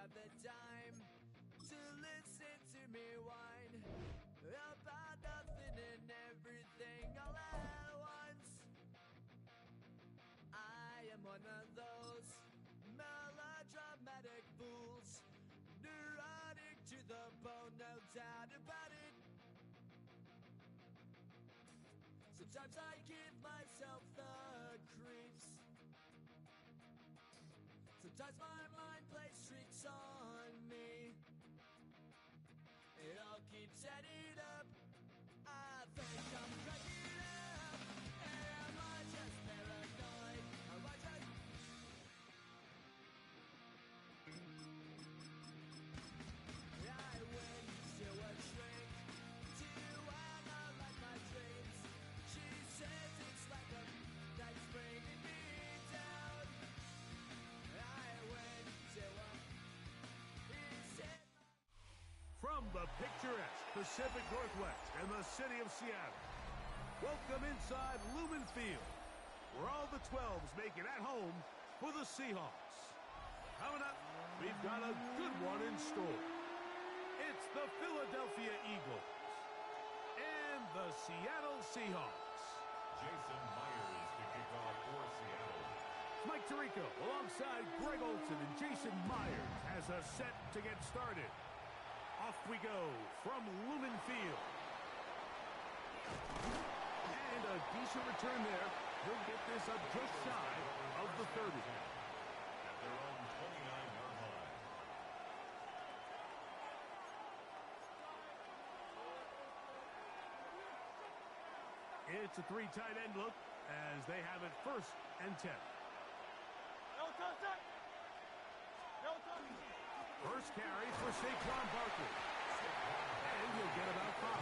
have the time to listen to me whine about nothing and everything all at once. I am one of those melodramatic fools, neurotic to the bone, no doubt about it. Sometimes I give myself the creeps. Sometimes my mind plays tricks on me. It all keeps adding up. I think I'm cracking up. Am I just paranoid? Am I just... I went to a shrink to analyze my dreams. She says it's like a that's bringing me down. I went to a... He said... From the picturesque Pacific Northwest and the city of Seattle, welcome inside Lumen Field, where all the 12s make it at home for the Seahawks. Coming up, we've got a good one in store. It's the Philadelphia Eagles and the Seattle Seahawks. Jason Myers to kick off for Seattle. Mike Tirico alongside Greg Olsen and Jason Myers as a set to get started. Off we go from Lumen Field. And a decent return there. He'll get this up just shy of the 30. At their own 29-yard line. It's a 3 tight end look as they have it 1st and 10. First carry for Saquon Barkley. And he'll get about 5.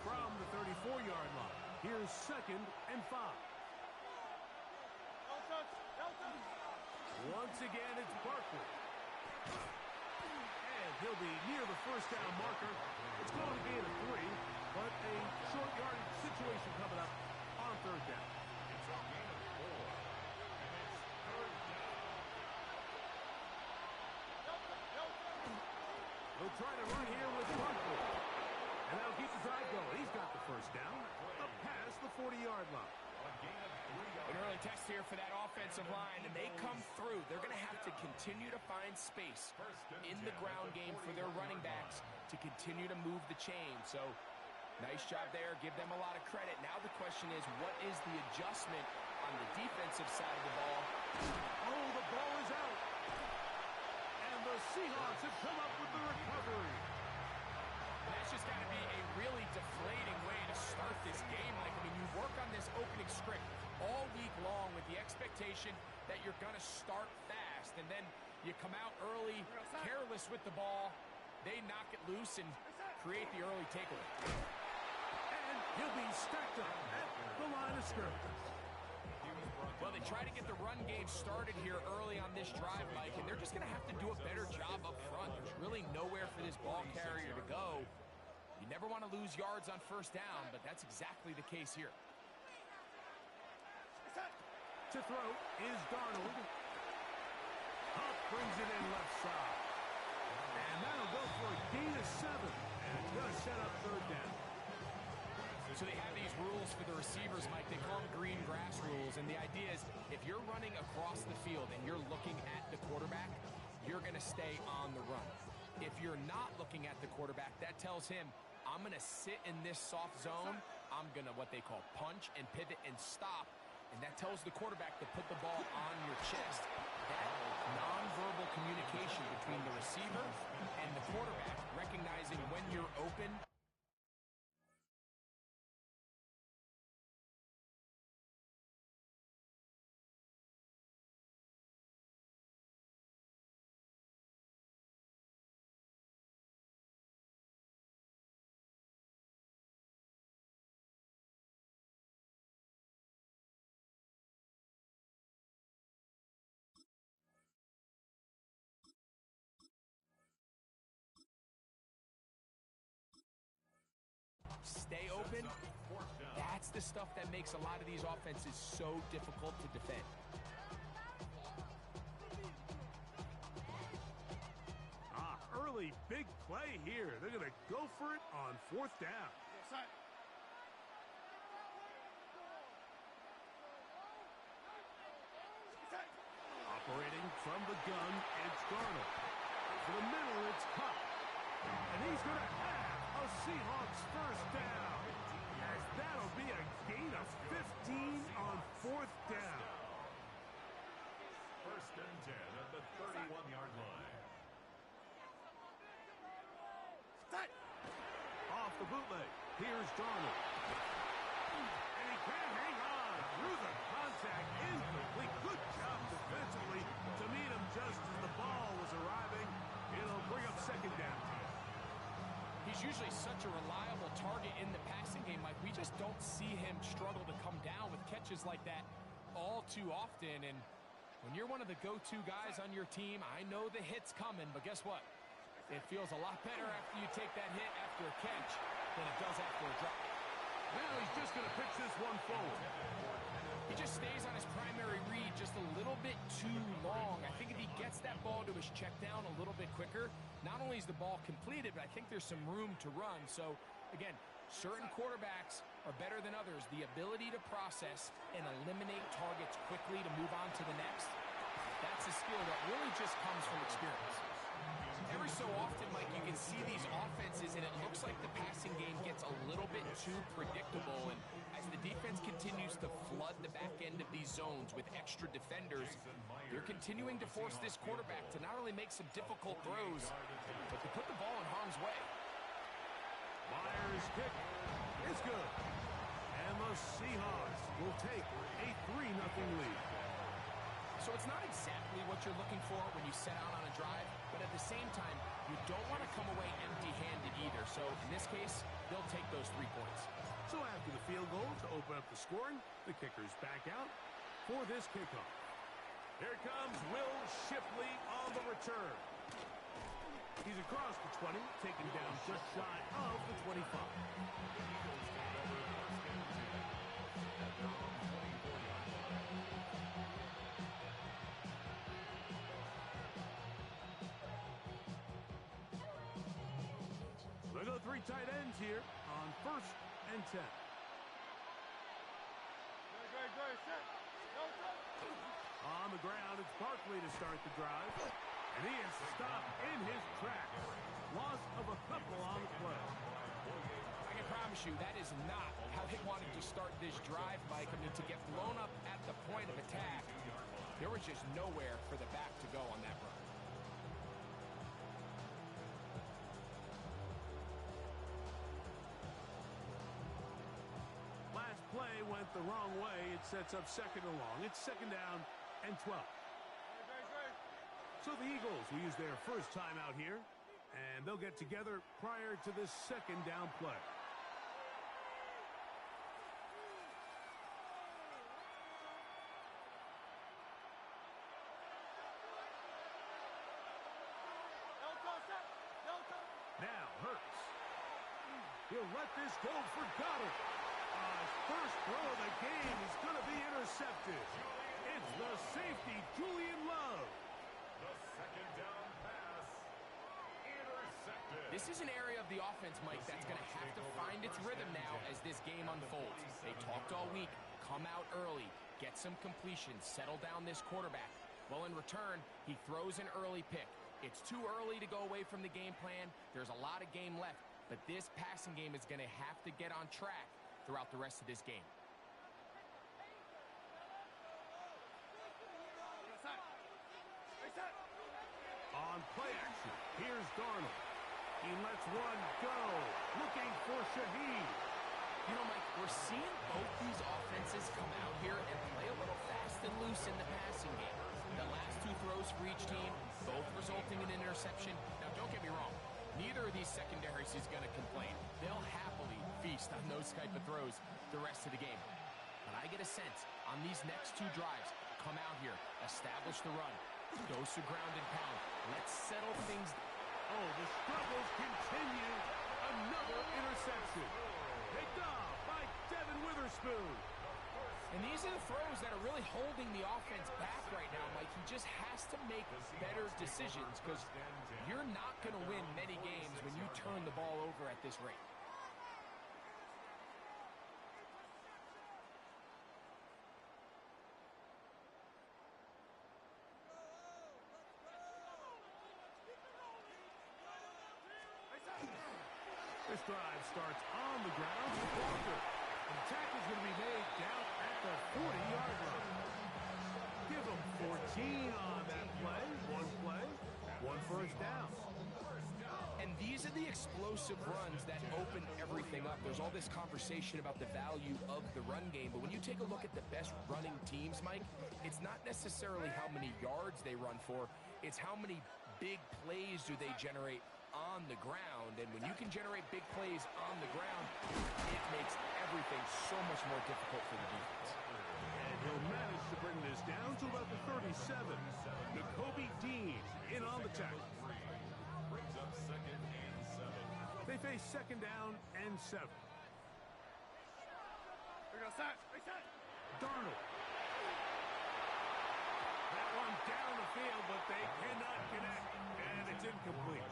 From the 34-yard line, here's 2nd and 5. Once again, it's Barkley. And he'll be near the 1st down marker. It's going to gain a 3, but a short yardage situation coming up on 3rd down. It's a gain of 4, and it's 3rd down. He'll try to run here with Barkley. And that'll keep the drive going. He's got the 1st down, up past the 40-yard line. A gain of 3 yards. An early test here for that offensive line, and they come through. They're going to have to continue to find space in the ground game for their running backs to continue to move the chain. So, nice job there. Give them a lot of credit. Now the question is, what is the adjustment on the defensive side of the ball? Oh, the ball is out. And the Seahawks have come up with the recovery. That's just got to be a really deflating way to start this game. Like, I mean, you work on this opening script all week long with the expectation that you're going to start fast, and then you come out early, careless with the ball. They knock it loose and create the early takeaway. And he'll be stacked up at the line of scrimmage. Well, they try to get the run game started here early on this drive, Mike, and they're just going to have to do a better job up front. There's really nowhere for this ball carrier to go. You never want to lose yards on 1st down, but that's exactly the case here. To throw is Darnold. Huff brings it in left side. And that'll go for a gain of 7. And it's going to set up 3rd down. So they have these rules for the receivers, Mike. They call them green grass rules. And the idea is if you're running across the field and you're looking at the quarterback, you're going to stay on the run. If you're not looking at the quarterback, that tells him, I'm going to sit in this soft zone. I'm going to what they call punch and pivot and stop. And that tells the quarterback to put the ball on your chest. That nonverbal communication between the receiver and the quarterback, recognizing when you're open. Stay open. That's the stuff that makes a lot of these offenses so difficult to defend. Early big play here. They're going to go for it on 4th down. Operating from the gun, it's Darnold. To the middle, it's Kupp. And he's going to have a Seahawks first down. As that'll be a gain of 15 on 4th down. First and 10 at the 31-yard line. Off the bootleg. Here's Darnold. And he can't hang on through the contact. Incomplete. Good job defensively to meet him just as the ball was arriving. It'll bring up 2nd down. He's usually such a reliable target in the passing game, Mike. We just don't see him struggle to come down with catches like that all too often. And when you're one of the go-to guys on your team, I know the hit's coming, but guess what? It feels a lot better after you take that hit after a catch than it does after a drop. Now he's just going to pitch this one forward. He just stays on his primary read just a little bit too long. I think if he gets that ball to his check down a little bit quicker, not only is the ball completed, but I think there's some room to run. So, again, certain quarterbacks are better than others. The ability to process and eliminate targets quickly to move on to the next, that's a skill that really just comes from experience. Every so often, Mike, you can see these offenses, and it looks like the passing game gets a little bit too predictable. And as the defense continues to flood the back end of these zones with extra defenders, they're continuing to force this quarterback to not only make some difficult throws, but to put the ball in harm's way. Myers' kick is good. And the Seahawks will take a 3-0 lead. So it's not exactly what you're looking for when you set out on a drive, but at the same time, you don't want to come away empty-handed either. So in this case, they'll take those 3 points. So after the field goal to open up the scoring, the kicker's back out for this kickoff. Here comes Will Shipley on the return. He's across the 20, taken down just shy of the 25. They go 3 tight ends here on 1st and 10. On the ground, it's Barkley to start the drive. And he is stopped in his tracks. Loss of a couple on the play. I can promise you that is not how they wanted to start this drive, Mike. I mean, to get blown up at the point of attack, there was just nowhere for the back to go on that run. Last play went the wrong way. It sets up 2nd and long. It's 2nd down and 12. So the Eagles will use their first time out here, and they'll get together prior to this 2nd down play. Now Hurts. He'll let this go for Goddard. His first throw of the game is going to be intercepted. It's the safety, Julian Love. The 2nd down pass intercepted. This is an area of the offense, Mike, that's going to have to find its rhythm now as this game unfolds. They talked all week, come out early, get some completions, settle down this quarterback. Well, in return, he throws an early pick. It's too early to go away from the game plan. There's a lot of game left, but this passing game is going to have to get on track throughout the rest of this game. On play action, here's Darnold. He lets one go, looking for Shaheed. You know, Mike, we're seeing both these offenses come out here and play a little fast and loose in the passing game. The last 2 throws for each team, both resulting in an interception. Now, don't get me wrong. Neither of these secondaries is going to complain. They'll happily feast on those type of throws the rest of the game. But I get a sense on these next 2 drives, come out here, establish the run, dose of ground and pound. Let's settle things. Oh, the struggles continue. Another interception. Picked off by Devin Witherspoon. Witherspoon. And these are the throws that are really holding the offense back right now, Mike. He just has to make better decisions because you're not going to win many games when you turn the ball over at this rate. This drive starts on the ground with Walker. The tackle is going to be made down at the 40-yard line. Give him 14 on that play. One first down. And these are the explosive runs that open everything up. There's all this conversation about the value of the run game, but when you take a look at the best running teams, Mike, it's not necessarily how many yards they run for, it's how many big plays do they generate on the ground. And when you can generate big plays on the ground, it makes everything so much more difficult for the defense. And he'll manage to bring this down to about the 37. Nakobe Dean in on the tackle. Brings up 2nd and 7. They face 2nd down and 7. Darnold. That one down the field, but they cannot connect. And it's incomplete.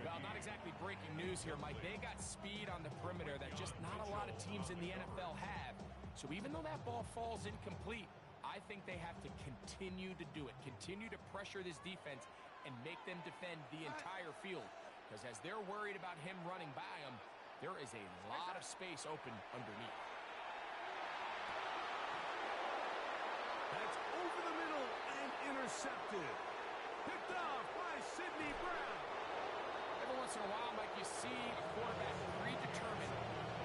Well, not exactly breaking news here, Mike. They got speed on the perimeter that just not a lot of teams in the NFL have. So even though that ball falls incomplete, I think they have to continue to do it. Continue to pressure this defense and make them defend the entire field. Because as they're worried about him running by them, there is a lot of space open underneath. That's over the middle and intercepted. Picked off by Sidney Brown. Every once in a while, Mike, you see a quarterback predetermined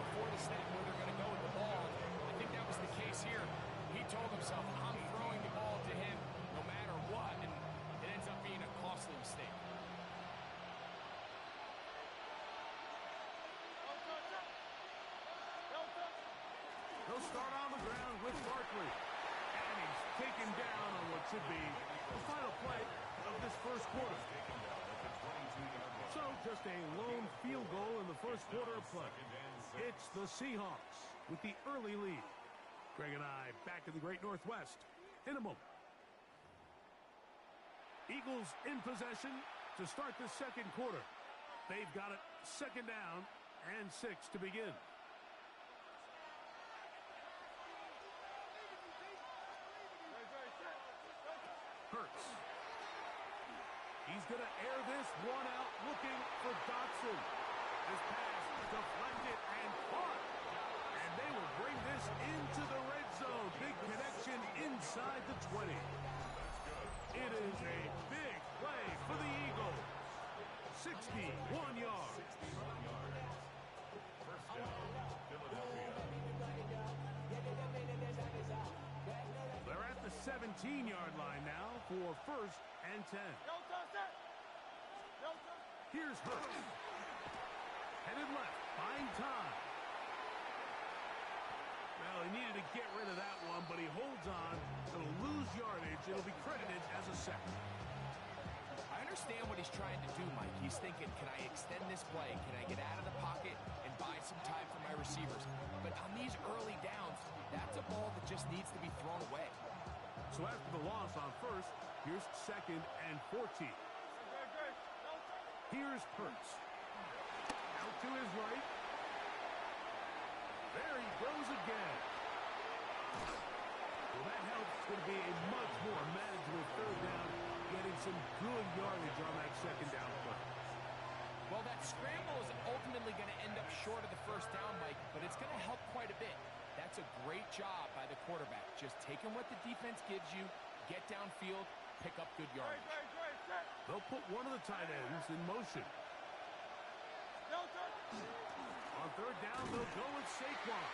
before the snap where they're going to go with the ball. I think that was the case here. He told himself, I'm throwing the ball to him no matter what, and it ends up being a costly mistake. He'll start on the ground with Barkley. And he's taken down on what should be the final play of this first quarter. So just a lone field goal in the first quarter of play. It's the Seahawks with the early lead. Greg and I back in the Great Northwest in a moment. Eagles in possession to start the second quarter. They've got it 2nd down and 6 to begin. Hurts. He's going to air this one out, looking for Dotson. This pass deflected and caught. And they will bring this into the red zone. Big connection inside the 20. It is a big play for the Eagles. 61 yards. First down, Philadelphia. They're at the 17-yard line now for 1st and 10. Here's Hurts. Headed left, buying time. Well, he needed to get rid of that one, but he holds on. It'll lose yardage. It'll be credited as a sack. I understand what he's trying to do, Mike. He's thinking, can I extend this play? Can I get out of the pocket and buy some time for my receivers? But on these early downs, that's a ball that just needs to be thrown away. So after the loss on 1st, here's 2nd and 14. Here's Hurts. Out to his right. There he goes again. Well, that helps. It's going to be a much more manageable 3rd down, getting some good yardage on that 2nd down play. Well, that scramble is ultimately going to end up short of the 1st down, Mike, but it's going to help quite a bit. That's a great job by the quarterback. Just taking what the defense gives you, get downfield, pick up good yardage. They'll put one of the tight ends in motion. On 3rd down, they'll go with Saquon.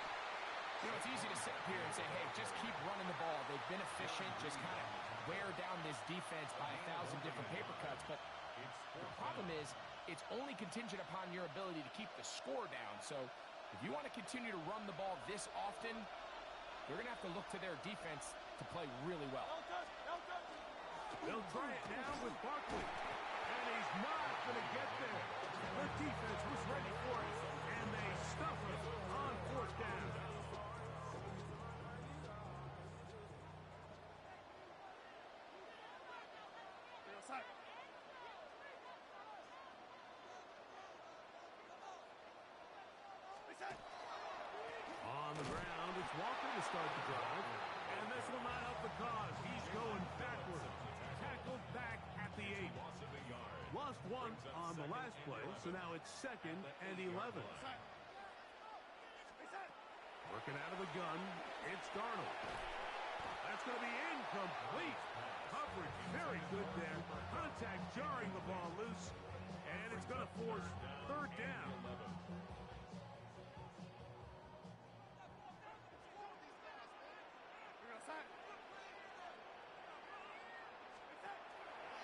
You know, it's easy to sit up here and say, hey, just keep running the ball. They've been efficient, just kind of wear down this defense by 1,000 different paper cuts. But the problem is, it's only contingent upon your ability to keep the score down. So if you want to continue to run the ball this often, they're going to have to look to their defense to play really well. They'll try it now with Barkley. And he's not going to get there. Their defense was ready for it, and they stuff it on 4th down. On the ground, it's Walker to start the drive. And this will not help the cause. He's going backward. Tackled back at the 8. Lost one on the last play, so now it's 2nd and 11. Working out of the gun, it's Darnold. That's going to be incomplete. Coverage very good there. Contact jarring the ball loose, and it's going to force 3rd down.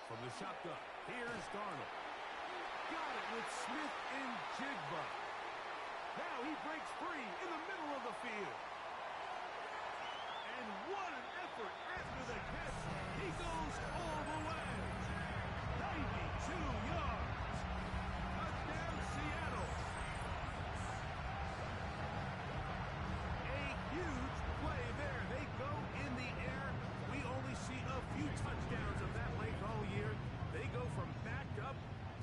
From the shotgun, here's Darnold. Got it with Smith and Jigba. Now he breaks free in the middle of the field. And what an effort after the catch. He goes all the way. 92 yards. Touchdown, Seattle. A huge play there. They go in the air. We only see a few touchdowns of that length all year. They go from backed up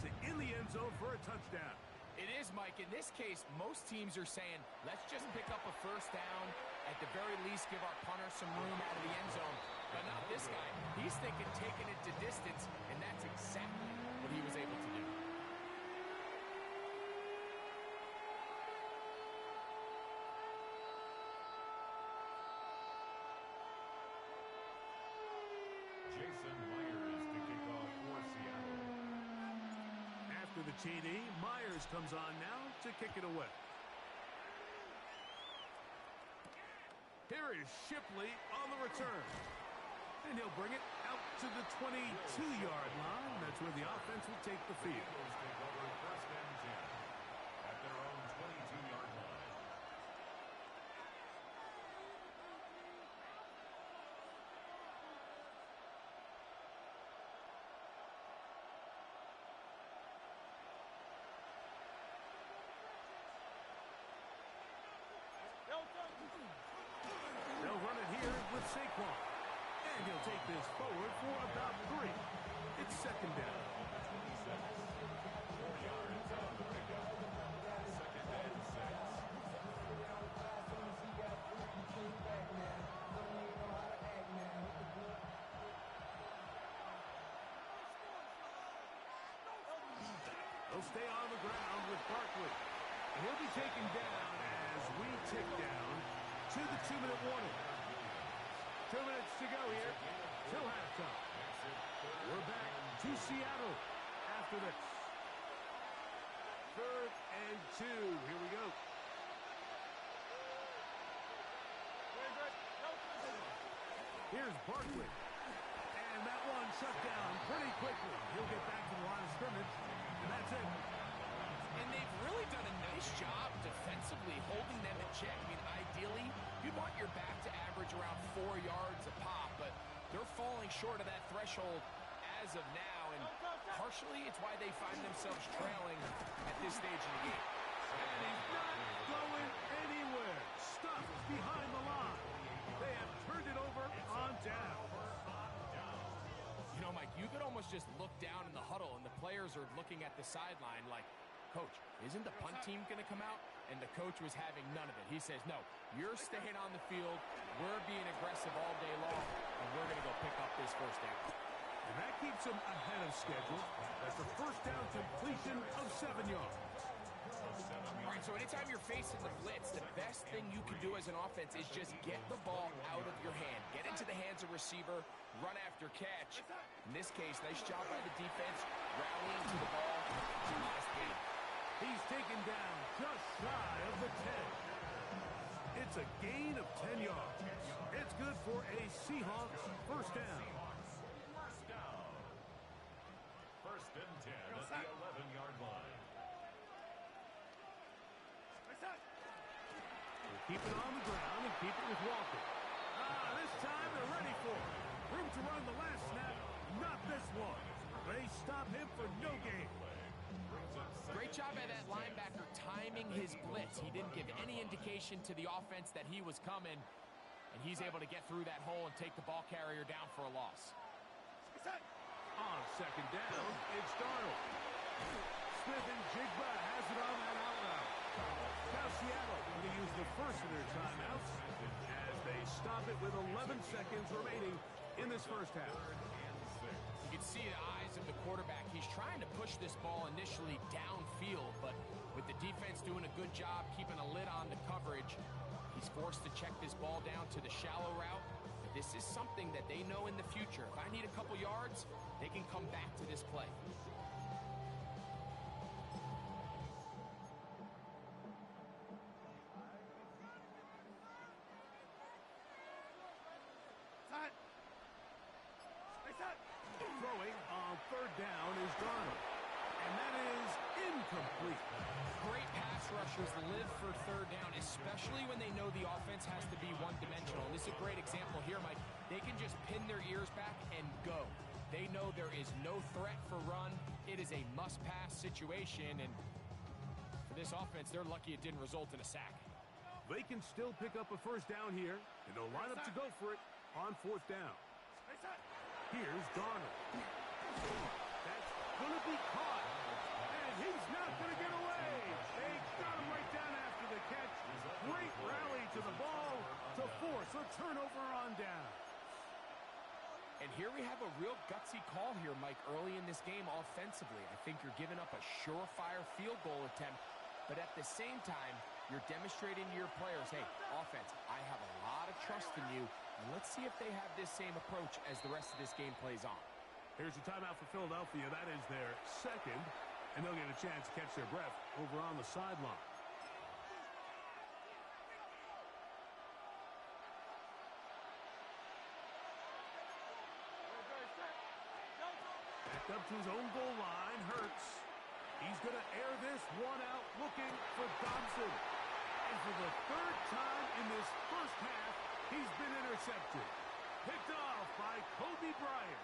to in the end zone for a touchdown. It is, Mike. In this case, most teams are saying, let's just pick up a 1st down. At the very least, give our punter some room out of the end zone. But not this guy. He's thinking taking it to distance, and that's exactly what he was able to do. Jason Myers to kick off for Seattle. After the TD, Myers comes on now to kick it away. Here is Shipley on the return. And he'll bring it out to the 22-yard line. That's where the offense will take the field. Eagles take over 1st and 10 at their own 22-yard line. They'll run it here with Saquon. And he'll take this forward for about 3. It's 2nd down. 4 yards on the pickup. 2nd and 6. They'll stay on the ground with Barkley. And he'll be taken down as we tick down to the 2-minute warning. 2 minutes to go here till halftime. We're back to Seattle after this. 3rd and 2. Here we go. Here's Barkley. And that one shut down pretty quickly. He'll get back to the line of scrimmage, and that's it. And they've really done a nice job defensively holding them in check. I mean, ideally, you want your back to average around 4 yards a pop, but they're falling short of that threshold as of now, and partially it's why they find themselves trailing at this stage in the game. And he's not going anywhere. Stuffed behind the line. They have turned it over on down. You know, Mike, you could almost just look down in the huddle, and the players are looking at the sideline like, Coach, isn't the punt team going to come out? And the coach was having none of it. He says, no, you're staying on the field. We're being aggressive all day long, and we're going to go pick up this 1st down. And that keeps them ahead of schedule. That's a 1st down completion of 7 yards. All right, so anytime you're facing the blitz, the best thing you can do as an offense is just get the ball out of your hand. Get into the hands of receiver, run after catch. In this case, nice job by the defense, rallying to the ball to last game. He's taken down just shy of the 10. It's a gain of 10 yards. It's good for a Seahawks 1st down. 1st and 10 at the 11-yard line. We'll keep it on the ground and keep it with Walker. This time they're ready for it. Room to run the last snap, not this one. They stop him for no gain. Great job by that linebacker timing his blitz. He didn't give any indication to the offense that he was coming, and he's able to get through that hole and take the ball carrier down for a loss. On second down, it's Darnold. Smith and Jigba has it on that out route. Now Seattle going to use the first of their timeouts as they stop it with 11 seconds remaining in this first half. You can see the eyes of the quarterback. He's trying to push this ball initially downfield, but with the defense doing a good job keeping a lid on the coverage, he's forced to check this ball down to the shallow route. But this is something that they know in the future. If I need a couple yards, they can come back to this play. Throwing on third down is Darnold. And that is incomplete. Great pass rushers live for third down, especially when they know the offense has to be one-dimensional. And this is a great example here, Mike. They can just pin their ears back and go. They know there is no threat for run. It is a must-pass situation, and for this offense, they're lucky it didn't result in a sack. They can still pick up a first down here, and they'll line up to go for it on fourth down. Here's Darnold. That's going to be caught, and he's not going to get away. They got him right down after the catch. Great rally to the ball to force a turnover on down. And here we have a real gutsy call here, Mike, early in this game offensively. I think you're giving up a surefire field goal attempt, but at the same time, you're demonstrating to your players, hey, offense, I have a lot of trust in you. Let's see if they have this same approach as the rest of this game plays on. Here's a timeout for Philadelphia. That is their second, and they'll get a chance to catch their breath over on the sideline. Back up to his own goal line, Hurts. He's going to air this one out, looking for Dobson. And for the third time in this first half, he's been intercepted. Picked off by Kobe Bryant.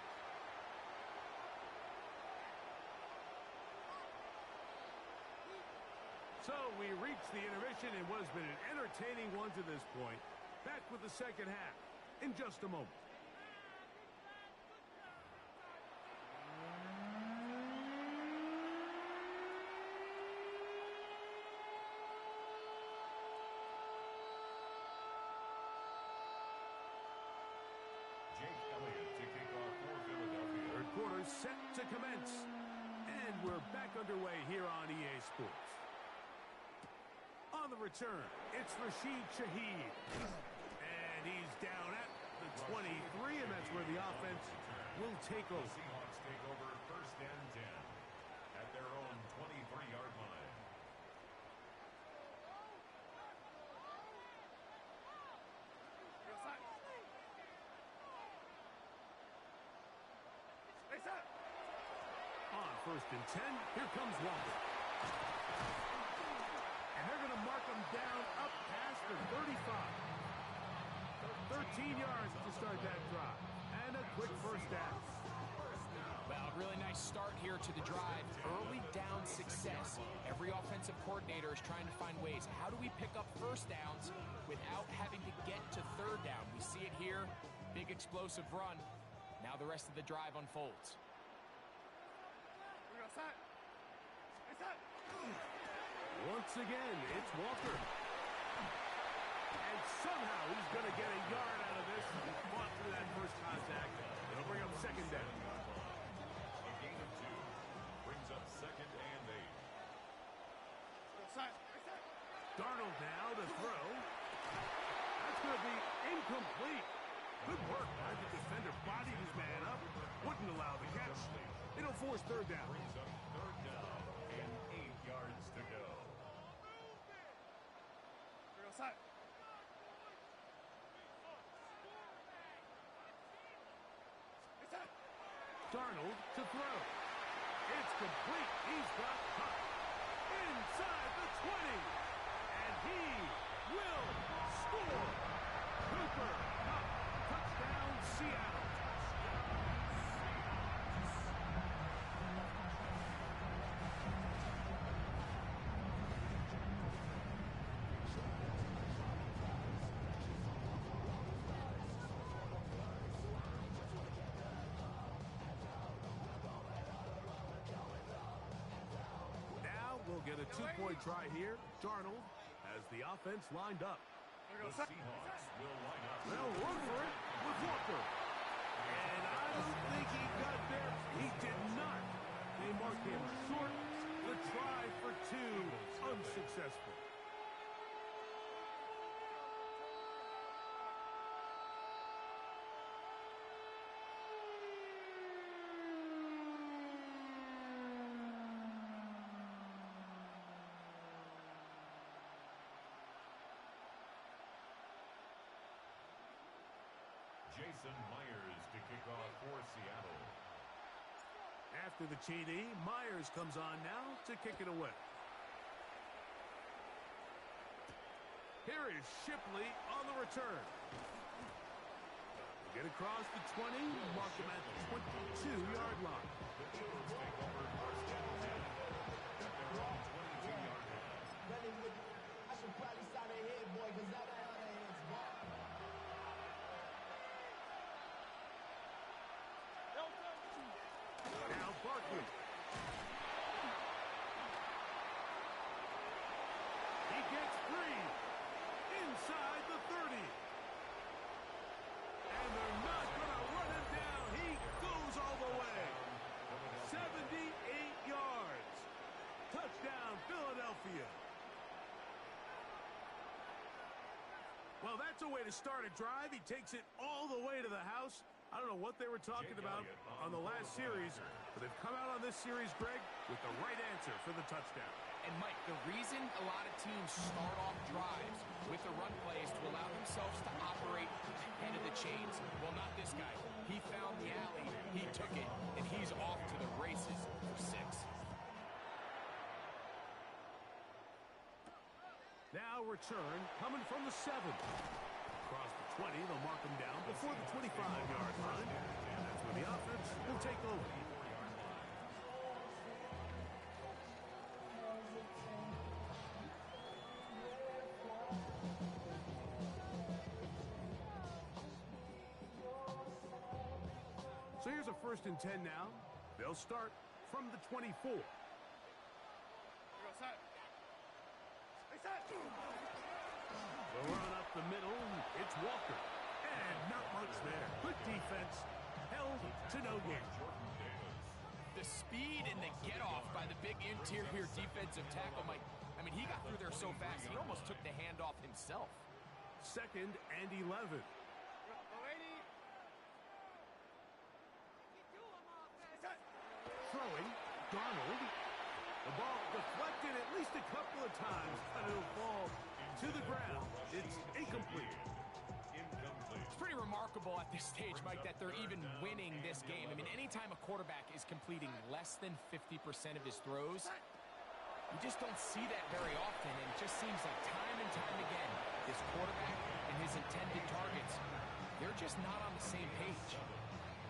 So we reach the intermission in what has been an entertaining one to this point. Back with the second half in just a moment. Set to commence, and we're back underway here on EA Sports. On the return, it's Rashid Shaheed, and he's down at the 23, and that's where the offense will take over. Seahawks take over first and 10 at their own 23-yard line. On first and 10, here comes Walker. And they're going to mark him down up past the 35. 13 yards to start that drive. And a quick first down. Well, a really nice start here to the drive. Early down success. Every offensive coordinator is trying to find ways. How do we pick up first downs without having to get to third down? We see it here. Big explosive run. Now the rest of the drive unfolds. Once again, it's Walker. And somehow he's going to get a yard out of this. He fought through that first contact. It'll bring up second down. A gain of 2 brings up second and 8. Darnold now to throw. That's going to be incomplete. Good work by the defender. Bodied his man up. Wouldn't allow the catch. It'll force third down. Brings up third down and 8 yards to go. Darnold to throw. It's complete. He's got caught inside the 20. And he will score. Cooper Kupp. Touchdown, Seattle. get a two-point try here. Darnold has the offense lined up. The Seahawks will line up. They'll run for it with Walker. And I don't think he got there. He did not. They mark him short. The try for two, unsuccessful. Jason Myers to kick off for Seattle. After the TD, Myers comes on now to kick it away. Here is Shipley on the return. Get across the 20, mark him at the 22-yard line. The Chiefs take over first and 10 at their own 22-yard line. I should probably sign a head, boy, because I don't have hands, boy. Now Barkley. He gets free inside the 30. And they're not going to run him down. He goes all the way. 78 yards. Touchdown, Philadelphia. Well, that's a way to start a drive. He takes it all the way to the house. I don't know what they were talking about on the last series, but they've come out on this series, Greg, with the right answer for the touchdown. And, Mike, the reason a lot of teams start off drives with the run plays to allow themselves to operate ahead of the chains, well, not this guy. He found the alley, he took it, and he's off to the races for 6. Now return coming from the 7. Across the 20, they'll mark him down before the 25-yard line. And that's where the offense will take over. So here's a 1st and 10 now. They'll start from the 24. They'll run up the middle. It's Walker. And not much there. Good defense. Held to no gain. The speed and the get-off by the big interior defensive tackle, Mike. I mean, he got through there so fast, he almost took the handoff himself. 2nd and 11. Throwing. Darnold. The ball deflected at least a couple of times, but it'll fall to the ground. It's incomplete. It's pretty remarkable at this stage, Mike, that they're even winning this game. I mean, anytime a quarterback is completing less than 50% of his throws, you just don't see that very often, and it just seems like time and time again, this quarterback and his intended targets, they're just not on the same page.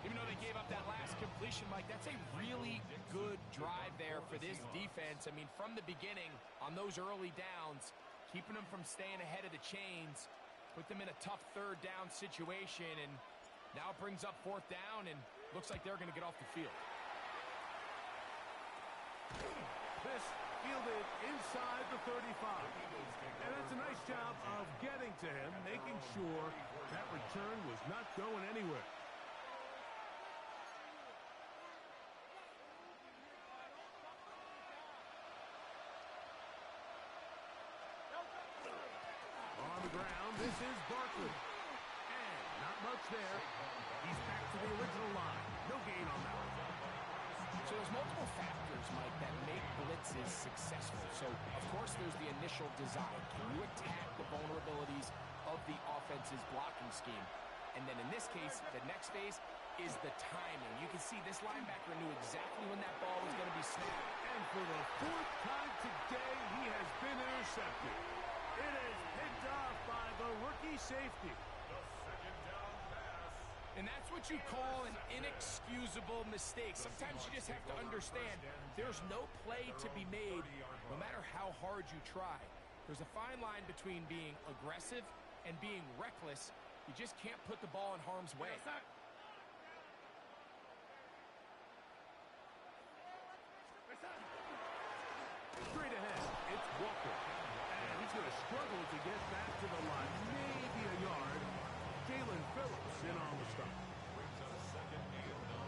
Even though they gave up that last completion, Mike, that's a really good drive there for this defense. I mean, from the beginning, on those early downs, keeping them from staying ahead of the chains, put them in a tough 3rd down situation, and now it brings up 4th down, and looks like they're going to get off the field. This fielded inside the 35. And that's a nice job of getting to him, making sure that return was not going anywhere. On the ground, this is Barkley. And not much there. He's back to the original line. No gain on that one. So there's multiple factors, Mike, that make blitzes successful. So, of course, there's the initial design. Can you attack the vulnerabilities of the offense's blocking scheme? And then in this case, the next phase is the timing. You can see this linebacker knew exactly when that ball was going to be snapped. And for the 4th time today, he has been intercepted. It is picked off by the rookie safety. The 2nd down pass. And that's what you call an inexcusable mistake. Sometimes you just have to understand there's no play to be made, no matter how hard you try. There's a fine line between being aggressive and being reckless. You just can't put the ball in harm's way. Straight ahead. struggled to get back to the line, maybe a yard. Jalen Phillips in on the stop. Brings up second and 9.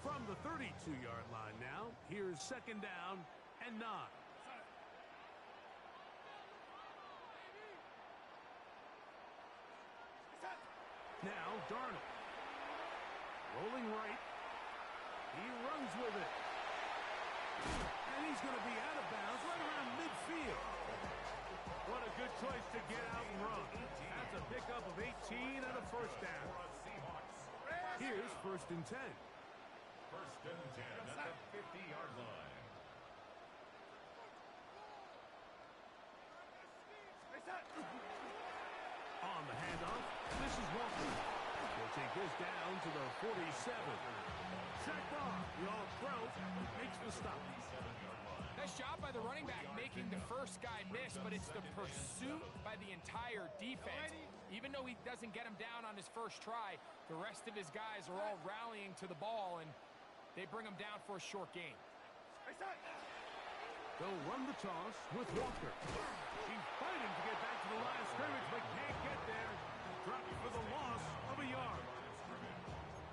From the 32-yard line now, here's second down and 9. Now Darnold. Rolling right. He runs with it. And he's going to be out of bounds right around midfield. What a good choice to get out and run. That's a pickup of 18 and a first down. Here's first and 10. First and 10 at the 50-yard line. On the handoff, this is Walker. They'll take this down to the 47. Sacked off. The all-pro makes the stop. Nice job by the running back making the first guy miss, but it's the pursuit by the entire defense. Even though he doesn't get him down on his first try, the rest of his guys are all rallying to the ball, and they bring him down for a short gain. They'll run the toss with Walker. He's fighting to get back to the line of scrimmage, but can't get there. Dropped for the loss of a yard.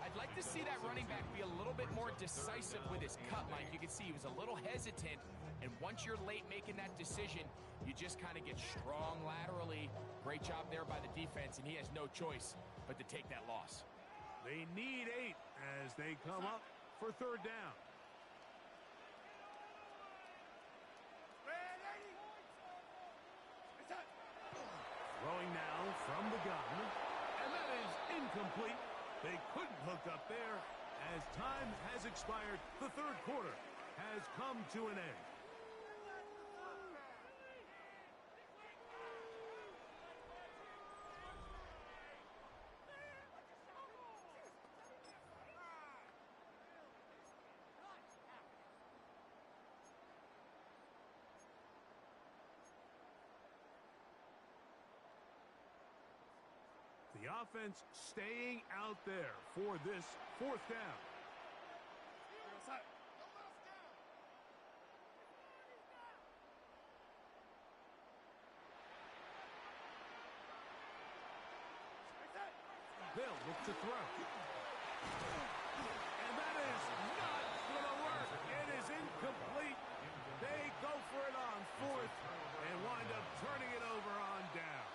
I'd like to see that running back be a little bit more decisive with his cut, Mike. You can see he was a little hesitant, and once you're late making that decision, you just kind of get strong laterally. Great job there by the defense, and he has no choice but to take that loss. They need 8 as they come up for third down. Throwing now from the gun, and that is incomplete. They couldn't hook up there as time has expired. The third quarter has come to an end. The offense staying out there for this fourth down. They'll look to throw. And that is not going to work. It is incomplete. They go for it on fourth and wind up turning it over on down.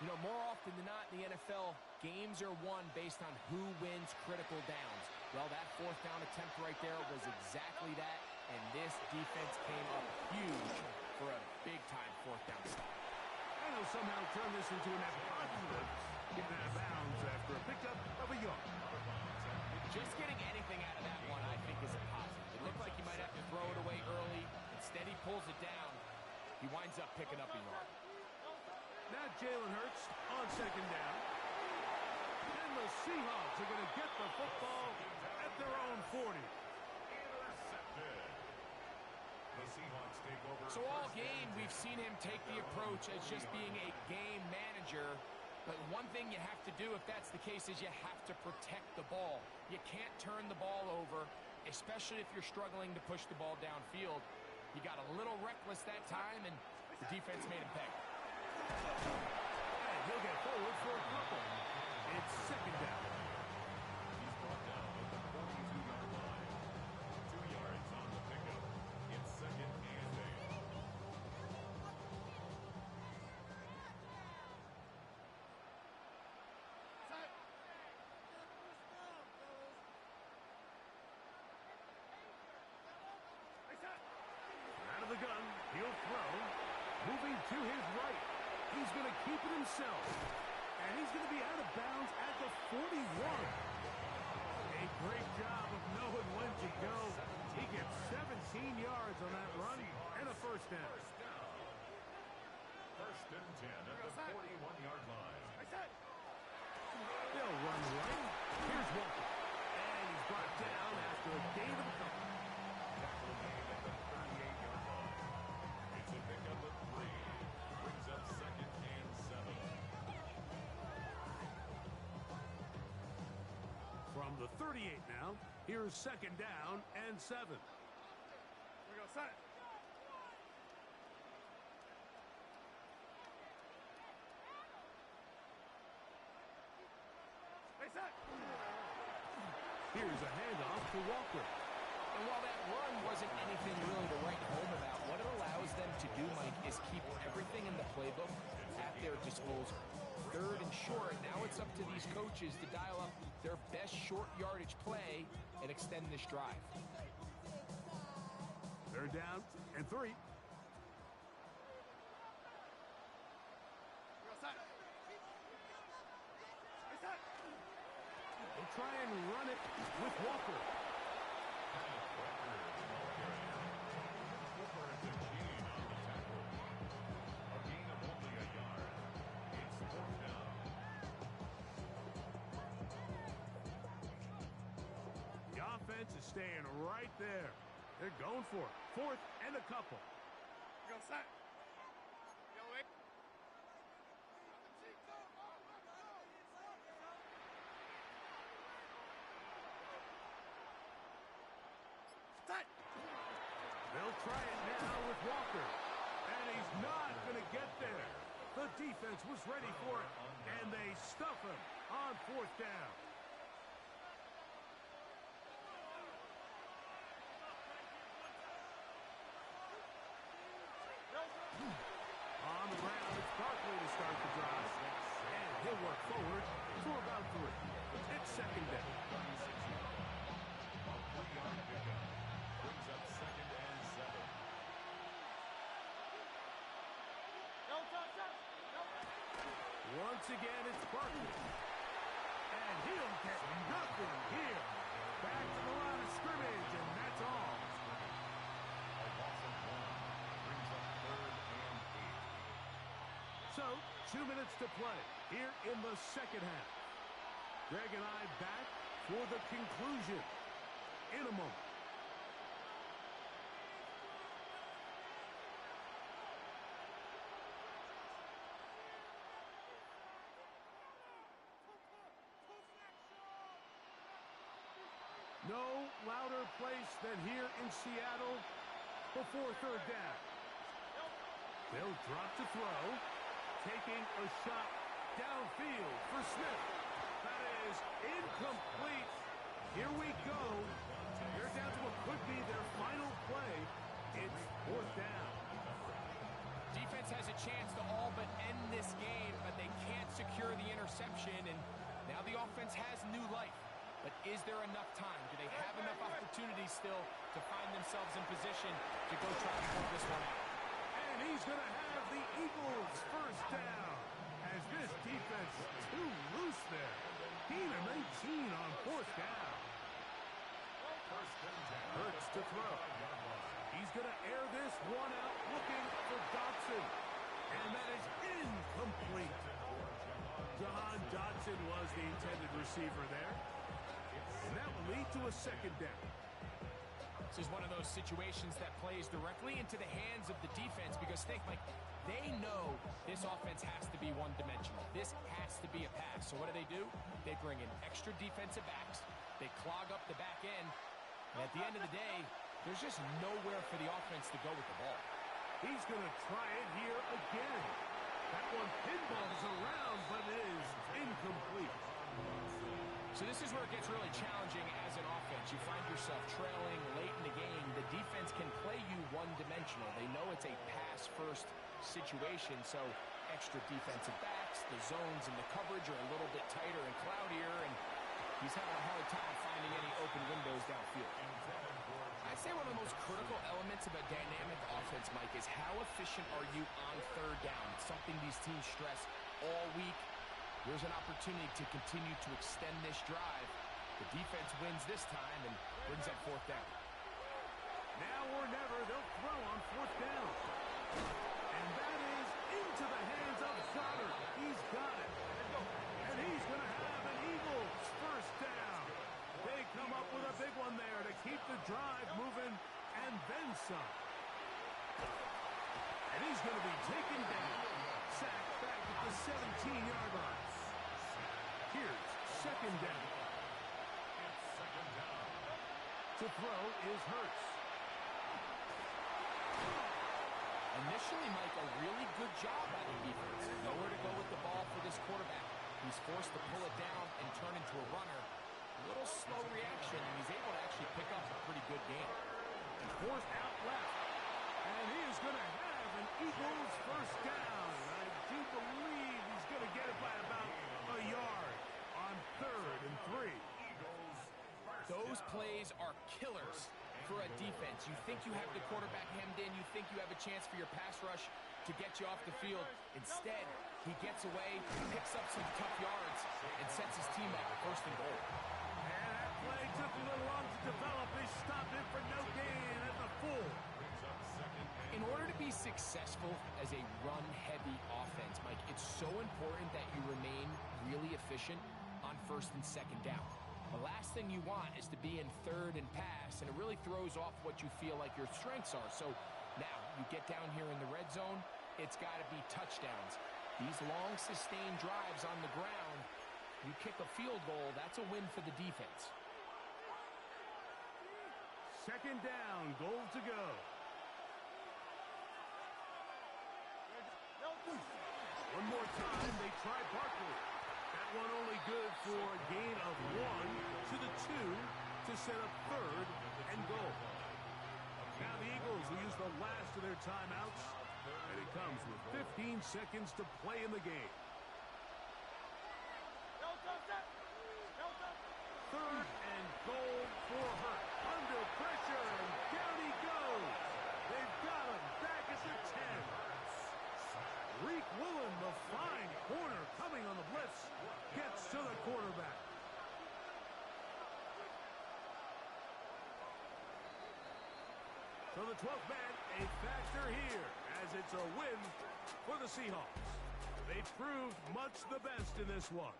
You know, more often than not in the NFL, games are won based on who wins critical downs. Well, that fourth down attempt right there was exactly that, and this defense came up huge for a big-time fourth down stop. And they'll somehow turn this into an positive, getting out of bounds after a pickup of a yard. Just getting anything out of that one, I think, is a positive. It looked like he might have to throw it away early. Instead, he pulls it down. He winds up picking up a yard. Now Jalen Hurts on second down. And the Seahawks are going to get the football at their own 40. Intercepted. The Seahawks take over. So all game, we've seen him take the approach as just being a game manager. But one thing you have to do if that's the case is you have to protect the ball. You can't turn the ball over, especially if you're struggling to push the ball downfield. He got a little reckless that time, and the defense made him pay. And he'll get forward for a couple. It's second down. He's brought down at the 42-yard line. 2 yards on the pickup. It's second and 8. Out of the gun, he'll throw. Moving to his right. He's going to keep it himself. And he's going to be out of bounds at the 41. A great job of knowing when to go. He gets 17 yards on that run and a first down. First and 10 at the 41-yard line. They'll run right. Here's Walker. And he's brought down after a gain of a couple. Tackle made at the 38-yard line. It's a pickup of 3. Brings up second and 7. From the 38 now, here's second down and 7. We go, set. Here's a handoff to Walker. And while that run wasn't anything really to write home about, what it allows them to do, Mike, is keep everything in the playbook at their disposal. Third and short, now it's up to these coaches to dial up their best short yardage play and extend this drive. They're down and 3. They'll try and run it with Walker. The offense is staying right there. They're going for it. 4th and a couple. They'll try it now with Walker. And he's not going to get there. The defense was ready for it, and they stuff him on 4th down. On the ground, it's Barkley to start the drive. And he'll work forward for about 3. It's 2nd down. Once again, it's Barkley. And he'll get nothing here. Back to the line of scrimmage, and that's all. So, 2 minutes to play here in the second half. Greg and I back for the conclusion in a moment. No louder place than here in Seattle before 3rd down. They'll drop to throw, taking a shot downfield for Smith. That is incomplete. Here we go. They're down to what could be their final play. It's 4th down. Defense has a chance to all but end this game, but they can't secure the interception, and now the offense has new life. But is there enough time? Do they have enough opportunities still to find themselves in position to go try to pull this one out? And he's going to have the Eagles 1st down as this defense is too loose there. Gain of 19 on 4th down. Hurts to throw. He's going to air this one out looking for Dotson. And that is incomplete. Jahan Dotson was the intended receiver there. And that will lead to a 2nd down. This is one of those situations that plays directly into the hands of the defense because think, Mike, they know this offense has to be one-dimensional. This has to be a pass. So what do? They bring in extra defensive backs. They clog up the back end. And at the end of the day, there's just nowhere for the offense to go with the ball. He's going to try it here again. That one pinballs around, but it is incomplete. So this is where it gets really challenging as an offense. You find yourself trailing late in the game. The defense can play you one-dimensional. They know it's a pass-first situation, so extra defensive backs, the zones and the coverage are a little bit tighter and cloudier, and he's having a hard time finding any open windows downfield. I'd say one of the most critical elements of a dynamic offense, Mike, is how efficient are you on 3rd down? It's something these teams stress all week. Here's an opportunity to continue to extend this drive. The defense wins this time and brings up 4th down. Now or never, they'll throw on 4th down. And that is into the hands of Goddard. He's got it. And he's going to have an Eagles 1st down. They come up with a big one there to keep the drive moving and then some. And he's going to be taken down. Sacked back at the 17-yard line. Here's 2nd down. To throw is Hurts. Initially, Mike, a really good job by the defense. Nowhere to go with the ball for this quarterback. He's forced to pull it down and turn into a runner. A little slow reaction, and he's able to actually pick up a pretty good game. He's forced out left. And he is going to have an Eagles first down. I do believe he's going to get it by about a yard on 3rd and 3. Those plays are killers for a defense. You think you have the quarterback hemmed in. You think you have a chance for your pass rush to get you off the field. Instead, he gets away, picks up some tough yards, and sets his team up 1st and goal. And that play took a little long to develop. They stopped it for no gain at the 4. In order to be successful as a run-heavy offense, Mike, it's so important that you remain really efficient on 1st and 2nd down. The last thing you want is to be in 3rd and pass, and it really throws off what you feel like your strengths are. So now you get down here in the red zone, it's got to be touchdowns. These long, sustained drives on the ground, you kick a field goal, that's a win for the defense. 2nd down, goal to go. One more time, they try Barkley. That one only good for a gain of 1 to the 2 to set up 3rd and goal. Now the Eagles will use the last of their timeouts, and it comes with 15 seconds to play in the game. 3rd and goal for Hurt. Under pressure, and down he goes. They've got him back at the 10. Reek Woolen, the fine corner coming on the blitz, gets to the quarterback. So the 12th man, a factor here, as it's a win for the Seahawks. They proved much the best in this one.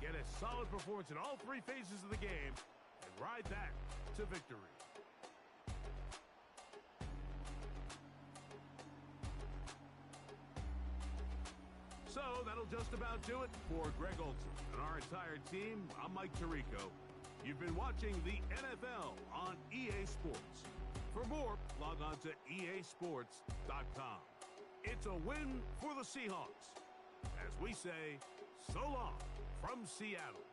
Get a solid performance in all 3 phases of the game and ride that to victory. So that'll just about do it for Greg Olsen and our entire team. I'm Mike Tirico. You've been watching the NFL on EA Sports. For more, log on to easports.com. It's a win for the Seahawks. As we say, so long from Seattle.